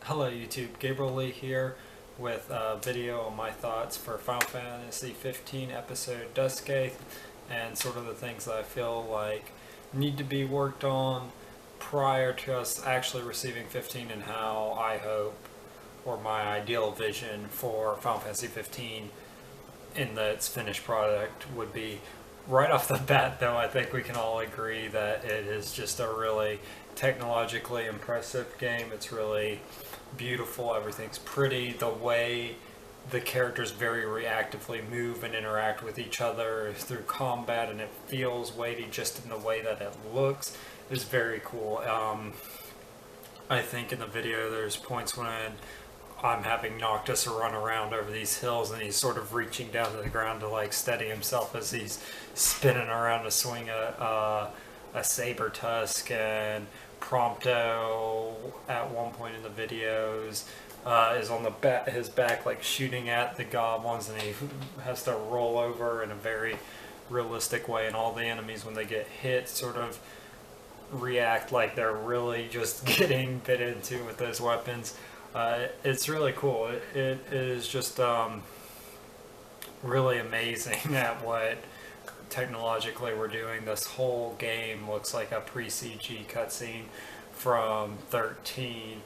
Hello YouTube, Gabriel Lee here with a video on my thoughts for Final Fantasy 15 episode Duskgate and sort of the things that I feel like need to be worked on prior to us actually receiving 15 and how I hope or my ideal vision for Final Fantasy 15 in its finished product would be. Right off the bat though, I think we can all agree that it is just a really technologically impressive game. It's really beautiful, everything's pretty, the way the characters very reactively move and interact with each other through combat, and it feels weighty just in the way that it looks is very cool. I think in the video there's points when I'm having Noctis run around over these hills and he's sort of reaching down to the ground to like steady himself as he's spinning around to swing a saber tusk, and Prompto at one point in the videos is on his back like shooting at the goblins, and he has to roll over in a very realistic way, and all the enemies when they get hit sort of react like they're really just getting bit into with those weapons. It's really cool. It is just really amazing at what technologically we're doing. This whole game looks like a pre-CG cutscene from 13,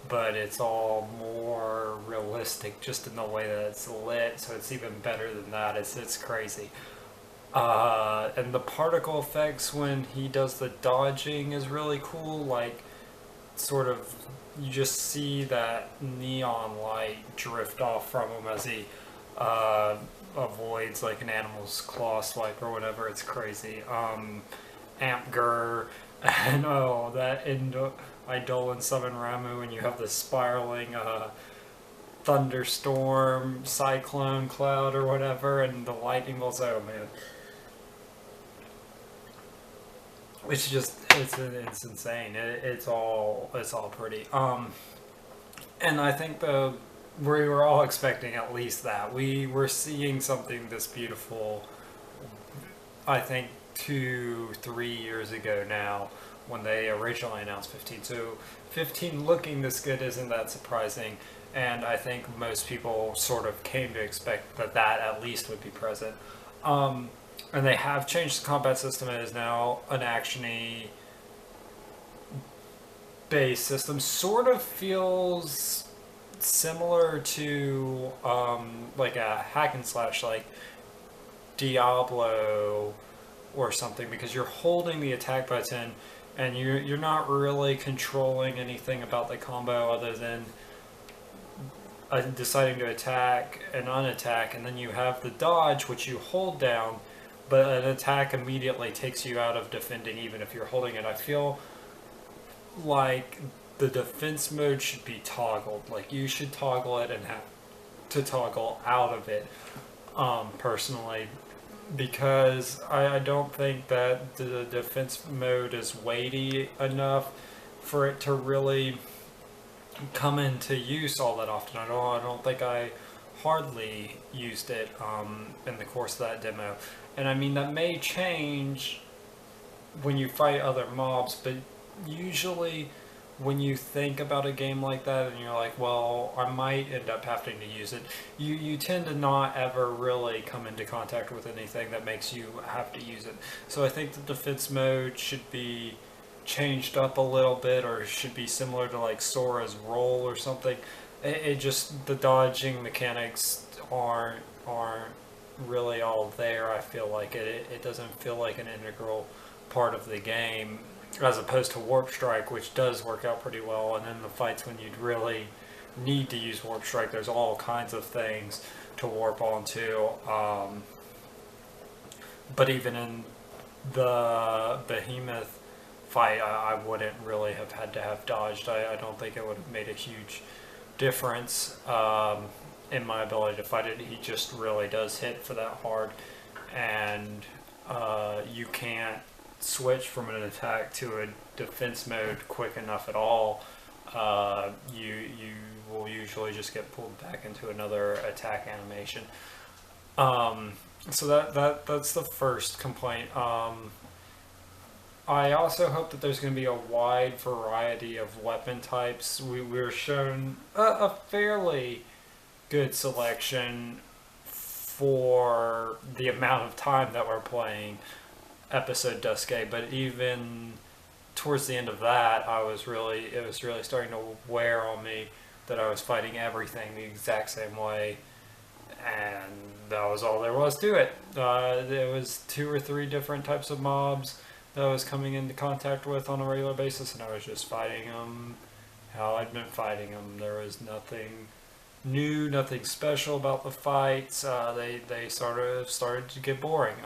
but it's all more realistic just in the way that it's lit, so it's even better than that. It's crazy. And the particle effects when he does the dodging is really cool. Like, sort of, you just see that neon light drift off from him as he avoids like an animal's claw swipe or whatever. It's crazy. Amtger and that Eidolon summon Ramu, and you have the spiraling thunderstorm cyclone cloud or whatever, and the lightning bolts. Oh man, it's just it's insane. It's all pretty. And I think we were all expecting at least that. We were seeing something this beautiful, I think 2-3 years ago now, when they originally announced 15. So 15 looking this good isn't that surprising, and I think most people sort of came to expect that at least would be present. And they have changed the combat system. It is now an action-y based system. Sort of feels similar to like a hack and slash like Diablo or something, because you're holding the attack button and you're not really controlling anything about the combo other than deciding to attack and unattack, and then you have the dodge which you hold down, but an attack immediately takes you out of defending even if you're holding it. I feel like the defense mode should be toggled. Like, you should toggle it and have to toggle out of it, personally, because I don't think that the defense mode is weighty enough for it to really come into use all that often. I don't think I hardly used it in the course of that demo. And I mean, that may change when you fight other mobs, but usually when you think about a game like that and you're like, well, I might end up having to use it, you tend to not ever really come into contact with anything that makes you have to use it. So I think the defense mode should be changed up a little bit, or should be similar to like Sora's roll or something. It just, the dodging mechanics aren't really all there. I feel like it doesn't feel like an integral part of the game, as opposed to Warp Strike, which does work out pretty well. And then the fights when you'd really need to use Warp Strike, there's all kinds of things to warp onto. But even in the Behemoth fight, I wouldn't really have had to have dodged. I don't think it would have made a huge difference in my ability to fight it. He just really does hit for that hard, and you can't switch from an attack to a defense mode quick enough at all. You will usually just get pulled back into another attack animation. So that's the first complaint. I also hope that there's going to be a wide variety of weapon types. We were shown a fairly good selection for the amount of time that we're playing episode Duske, but even towards the end of that, it was really starting to wear on me that I was fighting everything the exact same way, and that was all there was to it. There was 2 or 3 different types of mobs that I was coming into contact with on a regular basis, and I was just fighting them how I'd been fighting them. There was nothing new, nothing special about the fights. They sort of started to get boring.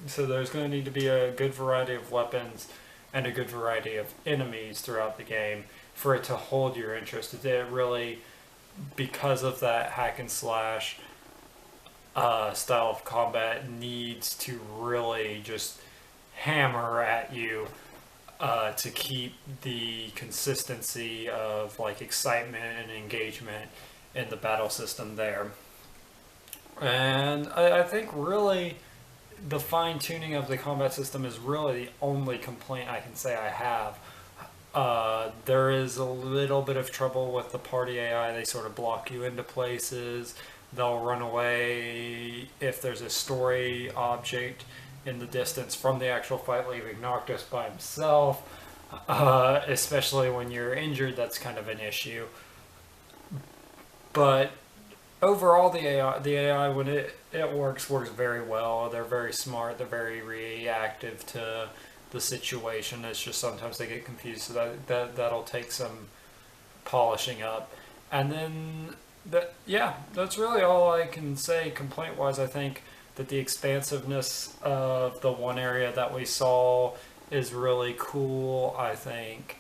So there's going to need to be a good variety of weapons and a good variety of enemies throughout the game for it to hold your interest. It really, because of that hack and slash style of combat, needs to really just hammer at you to keep the consistency of like excitement and engagement in the battle system there. And I think really the fine tuning of the combat system is really the only complaint I can say I have. There is a little bit of trouble with the party AI. They sort of block you into places. They'll run away if there's a story object in the distance from the actual fight, leaving Noctis by himself. Especially when you're injured, that's kind of an issue. But overall, the AI when it works very well. They're very smart. They're very reactive to the situation. It's just sometimes they get confused, so that'll take some polishing up. And then that's really all I can say complaint wise. I think that the expansiveness of the one area that we saw is really cool. I think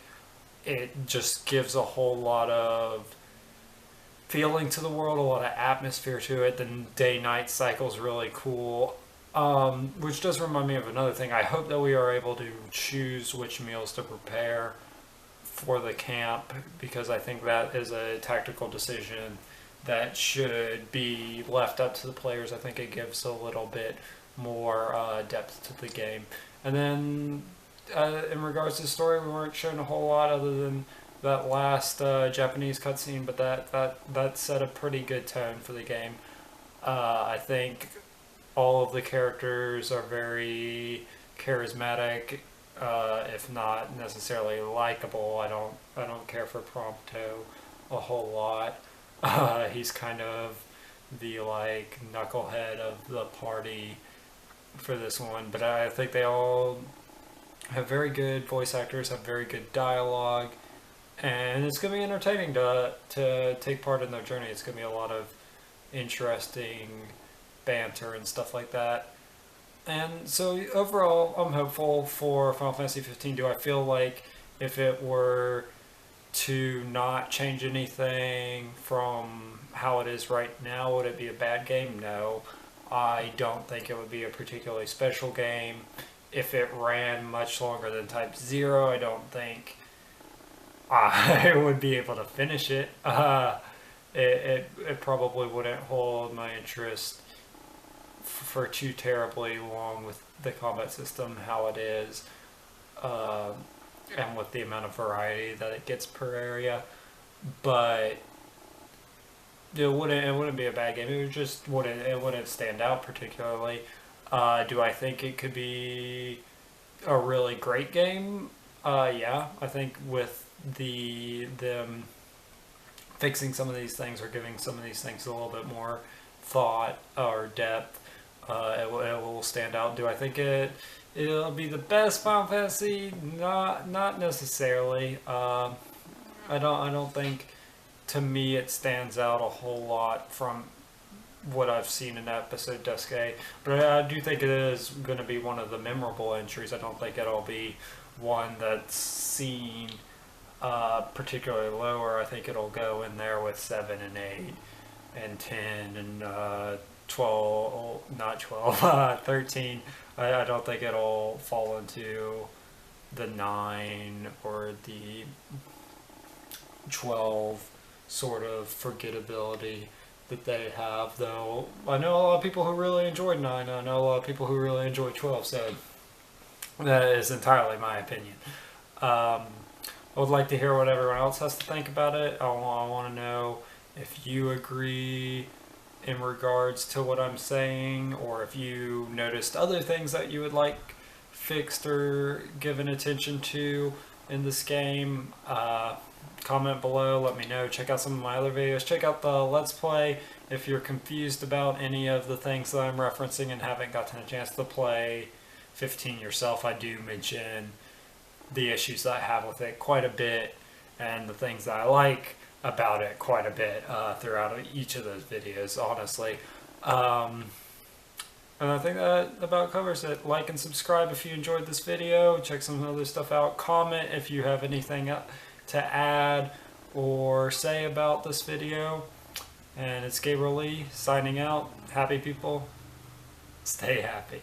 it just gives a whole lot of feeling to the world, a lot of atmosphere to it. The day-night cycle is really cool. Which does remind me of another thing. I hope that we are able to choose which meals to prepare for the camp, because I think that is a tactical decision that should be left up to the players. I think it gives a little bit more depth to the game. And then in regards to the story, we weren't shown a whole lot other than that last Japanese cutscene, but that set a pretty good tone for the game. I think all of the characters are very charismatic, if not necessarily likable. I don't care for Prompto a whole lot. He's kind of the like knucklehead of the party for this one, but I think they all have very good voice actors, have very good dialogue, and it's going to be entertaining to take part in their journey. It's going to be a lot of interesting banter and stuff like that. And so overall, I'm hopeful for Final Fantasy 15. Do I feel like if it were to not change anything from how it is right now, would it be a bad game? No. I don't think it would be a particularly special game. If it ran much longer than Type 0, I don't think I would be able to finish it. It probably wouldn't hold my interest for too terribly long with the combat system how it is, and with the amount of variety that it gets per area. But it wouldn't be a bad game. It wouldn't stand out particularly. Do I think it could be a really great game? Yeah, I think with them fixing some of these things or giving some of these things a little bit more thought or depth, it will stand out. Do I think it'll be the best Final Fantasy? Not necessarily. I don't think, to me, it stands out a whole lot from what I've seen in episode Duske, but I do think it is going to be one of the memorable entries. I don't think it'll be one that's seen particularly lower. I think it'll go in there with 7 and 8 and 10 and 12, not 12, 13. I don't think it'll fall into the 9 or the 12 sort of forgettability that they have, though. I know a lot of people who really enjoyed 9. I know a lot of people who really enjoyed 12, so That is entirely my opinion. I would like to hear what everyone else has to think about it. I want to know if you agree in regards to what I'm saying, or if you noticed other things that you would like fixed or given attention to in this game. Comment below, let me know. Check out some of my other videos. Check out the Let's Play if you're confused about any of the things that I'm referencing and haven't gotten a chance to play 15 yourself. I do mention the issues that I have with it quite a bit and the things that I like about it quite a bit throughout each of those videos, honestly. And I think that about covers it. Like and subscribe if you enjoyed this video. Check some other stuff out. Comment if you have anything to add or say about this video. And it's Gabriel Lee signing out. Happy people. Stay happy.